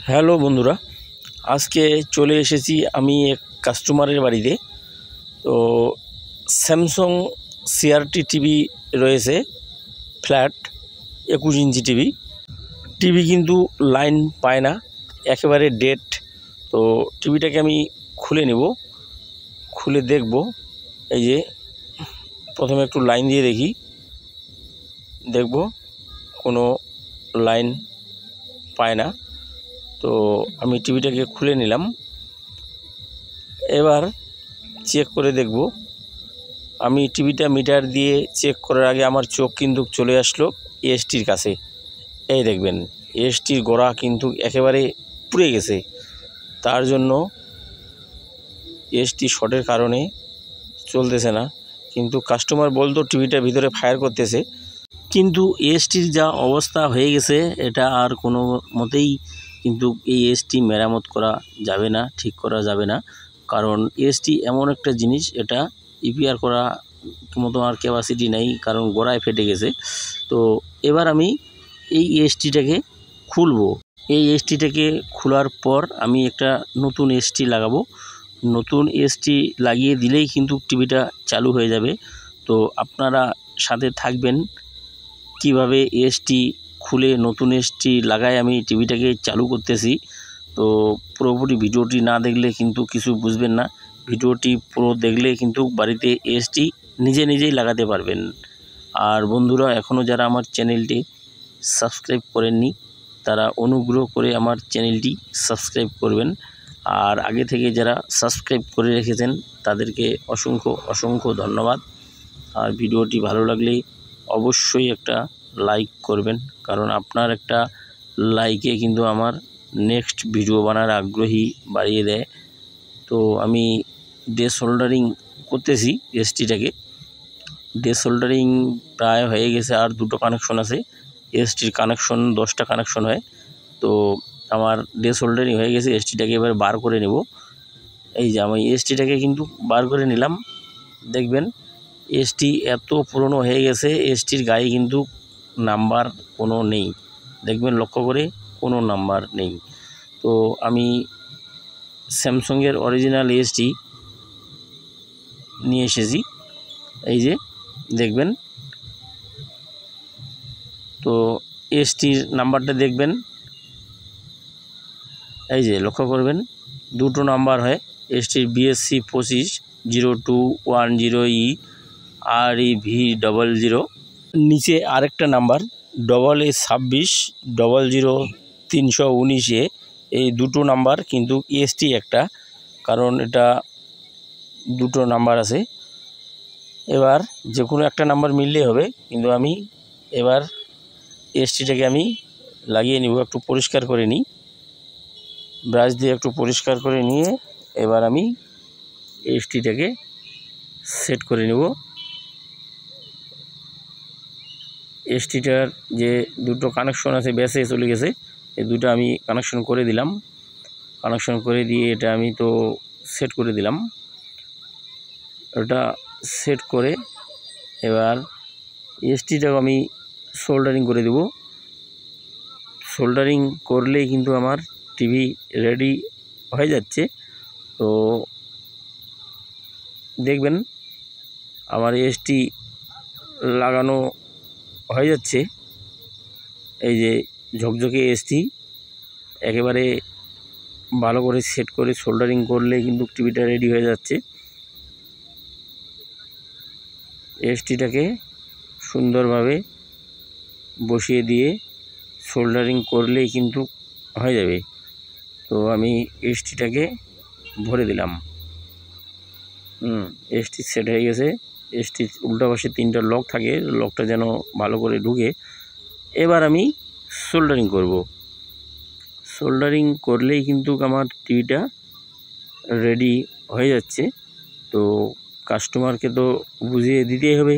Hello বন্ধুরা, আজকে চলে এসেছি আমি এক কাস্টমারের বাড়িতে। তো স্যামসাং সিআরটি টিভি রয়েছে, ফ্ল্যাট 21 ইঞ্চি টিভি কিন্তু লাইন পায় না, একেবারে ডেড। তো টিভিটাকে আমি খুলে নেব, খুলে দেখব। এই যে প্রথমে একটু লাইন দিয়ে দেখব কোনো লাইন পায় না। তো আমি টিভিটাকে খুলে নিলাম, এবার চেক করে দেখব। আমি টিভিটা মিটার দিয়ে চেক করার আগে আমার চোখ কিন্তু চলে আসলো এএসটির কাছে। এই দেখবেন, এএসটির গোড়া কিন্তু একেবারে পুড়ে গেছে। তার জন্য এএসটি শর্টের কারণে চলতেছে না, কিন্তু কাস্টমার বলতো টিভিটা ভিতরে ফায়ার করতেছে। কিন্তু এএসটির যা অবস্থা হয়ে গেছে, এটা আর কোনো মতেই কিন্তু এই এএসটি মেরামত করা যাবে না, ঠিক করা যাবে না। কারণ এএসটি এমন একটা জিনিস, এটা রিপেয়ার করা মতো আর ক্যাপাসিটি নেই, কারণ গোড়ায় ফেটে গেছে। তো এবার আমি এই এএসটিটাকে খুলবো। এই এএসটিটাকে খোলার পর আমি একটা নতুন এএসটি লাগাবো। নতুন এএসটি লাগিয়ে দিলেই কিন্তু টিভিটা চালু হয়ে যাবে। তো আপনারা সাথে থাকবেন, কিভাবে এএসটি খুলে নতুন এএসটি লাগায় আমি টিভিটাকে চালু করতেছি। তো পুরোপুরি ভিডিওটি না দেখলে কিন্তু কিছু বুঝবেন না। ভিডিওটি পুরো দেখলে কিন্তু বাড়িতে এএসটি নিজেই লাগাতে পারবেন। আর বন্ধুরা, এখনও যারা আমার চ্যানেলটি সাবস্ক্রাইব করেননি, তারা অনুগ্রহ করে আমার চ্যানেলটি সাবস্ক্রাইব করবেন। আর আগে থেকে যারা সাবস্ক্রাইব করে রেখেছেন তাদেরকে অসংখ্য ধন্যবাদ। আর ভিডিওটি ভালো লাগলে অবশ্যই একটা লাইক করবেন, কারণ আপনার একটা লাইকে কিন্তু আমার নেক্সট ভিডিও বানার আগ্রহী বাড়িয়ে দেয়। তো আমি ডিসোল্ডারিং করতেছি এএসটিটাকে। ডিসোল্ডারিং প্রায় হয়ে গেছে, আর দুটো কানেকশন আছে। এএসটির কানেকশন 10টা কানেকশন হয়। তো আমার ডিসোল্ডারিং হয়ে গেছে, এএসটিটাকে এবার বার করে নেব। এই যে আমি এএসটিটাকে কিন্তু বার করে নিলাম। দেখবেন এএসটি এত পুরনো হয়ে গেছে, এএসটির গায়ে কিন্তু নাম্বার কোনো নেই। দেখবেন লক্ষ্য করে, কোনো নাম্বার নেই। তো আমি স্যামসাংয়ের অরিজিনাল এএসটি নিয়ে এসেছি। এই যে দেখবেন, তো এএসটির নাম্বারটা দেখবেন, এই যে লক্ষ্য করবেন দুটো নাম্বার হয়। এএসটির BSC 250210E REV00। নিচে আরেকটা নাম্বার AA26000319A। এই দুটো নাম্বার কিন্তু এএসটি একটা, কারণ এটা দুটো নাম্বার আছে। এবার যে কোনো একটা নাম্বার মিললেই হবে। কিন্তু আমি এবার এএসটিটাকে আমি লাগিয়ে নিব, একটু পরিষ্কার করে নিই, ব্রাশ দিয়ে একটু পরিষ্কার করে নিয়ে এবার আমি এএসটিটাকে সেট করে নেব। এএসটিটার যে দুটো কানেকশন আছে বেসে চলে গেছে, এই দুটো আমি কানেকশন করে দিলাম। কানেকশন করে দিয়ে এটা আমি তো সেট করে দিলাম। ওটা সেট করে এবার এএসটিটাকে আমি সোল্ডারিং করে দেব। সোল্ডারিং করলেই কিন্তু আমার টিভি রেডি হয়ে যাচ্ছে। তো দেখবেন আমার এএসটি লাগানো হয়ে যাচ্ছে। এই যে ঝকঝকে এএসটি একেবারে ভালো করে সেট করে সোল্ডারিং করলে কিন্তু টিভিটা রেডি হয়ে যাচ্ছে। এএসটিটাকে সুন্দরভাবে বসিয়ে দিয়ে সোল্ডারিং করলেই কিন্তু হয়ে যাবে। তো আমি এএসটিটাকে ভরে দিলাম। এএসটি সেট হয়ে গেছে। এএসটির উল্টা পাশে 3টা লক থাকে, লকটা যেন ভালো করে ঢুকে। এবার আমি সোল্ডারিং করব। সোল্ডারিং করলেই কিন্তু আমার টিভিটা রেডি হয়ে যাচ্ছে। তো কাস্টমারকে তো বুঝিয়ে দিতেই হবে।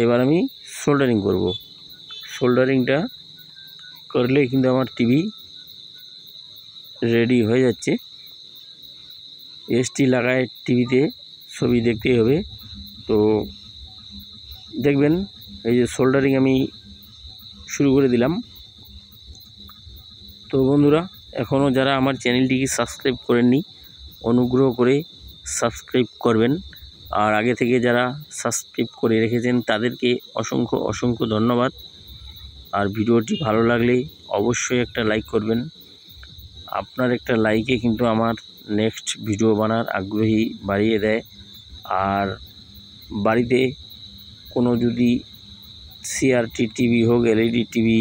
এবার আমি সোল্ডারিং করব। সোল্ডারিংটা করলেই কিন্তু আমার টিভি রেডি হয়ে যাচ্ছে। এএসটি লাগায় টিভিতে ছবি দেখতেই হবে। তো দেখবেন এই যে সোল্ডারিং আমি শুরু করে দিলাম। তো বন্ধুরা, এখনও যারা আমার চ্যানেলটিকে সাবস্ক্রাইব করেননি অনুগ্রহ করে সাবস্ক্রাইব করবেন। আর আগে থেকে যারা সাবস্ক্রাইব করে রেখেছেন তাদেরকে অসংখ্য অসংখ্য ধন্যবাদ। আর ভিডিওটি ভালো লাগলে অবশ্যই একটা লাইক করবেন। আপনার একটা লাইকে কিন্তু আমার নেক্সট ভিডিও বানার আগ্রহী বাড়িয়ে দেয়। আর বাড়িতে কোনো যদি সিআরটি টিভি হোক, এলইডি টিভি,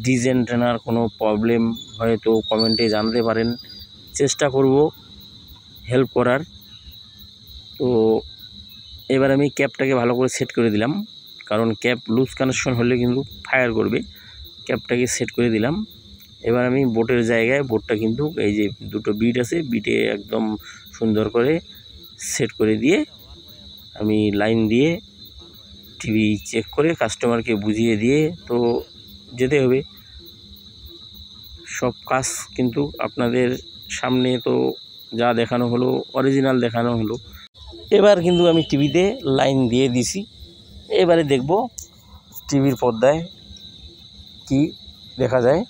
ডিশ অ্যান্টেনার কোনো প্রবলেম হয়তো কমেন্টে জানাতে পারেন, চেষ্টা করব হেল্প করার। তো এবার আমি ক্যাপটাকে ভালো করে সেট করে দিলাম, কারণ ক্যাপ লুজ কানেকশন হলে কিন্তু ফায়ার করবে। ক্যাপটাকে সেট করে দিলাম। এবার আমি বোটের জায়গায় বোটটা কিন্তু এই যে দুটো বিট আছে, বিটে একদম সুন্দর করে সেট করে দিয়ে আমি লাইন দিয়ে টিভি চেক করে কাস্টমারকে বুঝিয়ে দিয়ে তো যেতে হবে। সব কাজ কিন্তু আপনাদের সামনে তো যা দেখানো হলো অরিজিনাল দেখানো হলো। এবার কিন্তু আমি টিভিতে লাইন দিয়ে দিছি। এবারে দেখব টিভির পর্দায় কি দেখা যায়।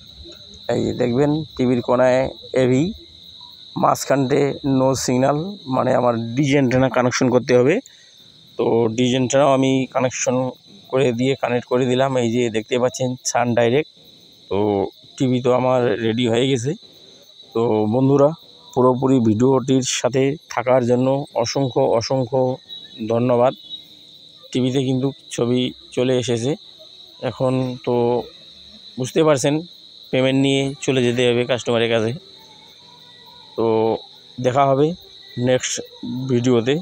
এই যে দেখবেন টিভির কোনায় এভি, মাঝখানটে নো সিগন্যাল, মানে আমার ডিশ অ্যান্টেনা কানেকশন করতে হবে। তো ডিশ অ্যান্টেনাও আমি কানেকশন করে দিয়ে কানেক্ট করে দিলাম। এই যে দেখতে পাচ্ছেন সান ডাইরেক্ট। তো টিভি তো আমার রেডি হয়ে গেছে। তো বন্ধুরা, পুরোপুরি ভিডিওটির সাথে থাকার জন্য অসংখ্য অসংখ্য ধন্যবাদ। টিভিতে কিন্তু ছবি চলে এসেছে। এখন তো বুঝতে পারছেন পেমেন্ট নিয়ে চলে যেতে হবে কাস্টমারের কাছে। তো দেখা হবে নেক্সট ভিডিওতে।